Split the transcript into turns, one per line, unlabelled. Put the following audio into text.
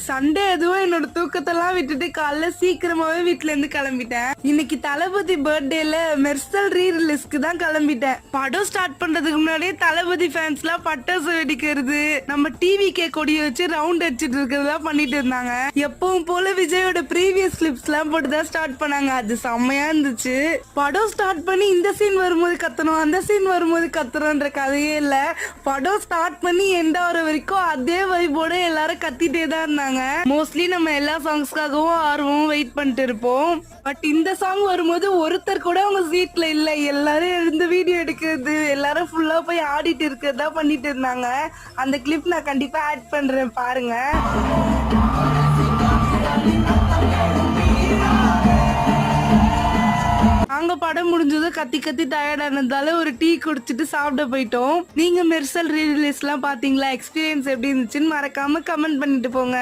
Sunday அதுவும் என்னோட தூக்கத்தெல்லாம் விட்டுட்டு காலைல சீக்கிரமாவே வீட்ல இருந்து கிளம்பிட்டேன். இன்னைக்கு தளபதி பர்த்டேல மெர்சல் ரீ ரிலீஸ்க்கு தான் கிளம்பிட்டேன். படம் ஸ்டார்ட் பண்றதுக்கு முன்னாடியே தளபதி ஃபேன்ஸ் எல்லாம் பட்டாசு வெடிக்கிறது, நம்ம டிவி கொடியை வச்சு ரவுண்ட் அடிச்சிட்டு இருக்கிறதெல்லாம் பண்ணிட்டு இருந்தாங்க. எப்பவும் போல விஜயோட ப்ரீவியஸ் கிளிப்ஸ் எல்லாம் போட்டுதான் ஸ்டார்ட் பண்ணாங்க. அது செம்மையா இருந்துச்சு. படம் ஸ்டார்ட் பண்ணி இந்த சீன் வரும்போது கத்தணும், அந்த சீன் வரும்போது கத்தணும்ன்ற கதையே இல்ல. படம் ஸ்டார்ட் பண்ணி எண்ட் ஆகிற வரைக்கும் அதே வைபோட எல்லாரும் கத்திட்டே தான் இருந்தாங்க. மோஸ்ட்லி நம்ம எல்லா சாங்ஸ்க்காகவும் ஆர்வம் வெயிட் பண்ணிட்டு இருப்போம். பட் இந்த சாங் வரும்போது ஒருத்தர் கூட அவங்க சீட்ல இல்ல. எல்லாரும் எழுந்து வீடியோ எடுக்கிறது, எல்லாரும் ஃபுல்லா போய் ஆடிட்டு இருக்கிறதா பண்ணிட்டு இருந்தாங்க. அந்த கிளிப் நான் கண்டிப்பா ஆட் பண்றேன், பாருங்க. அங்க படம் முடிஞ்சதும் கத்தி கத்தி டயர்ட் ஆனதால ஒரு டீ குடிச்சிட்டு சாப்பிட போயிட்டோம். நீங்க மெர்சல் ரீ ரிலீஸ் எல்லாம் பாத்தீங்களா? எக்ஸ்பீரியன்ஸ் எப்படி இருந்துச்சுன்னு மறக்காம கமெண்ட் பண்ணிட்டு போங்க.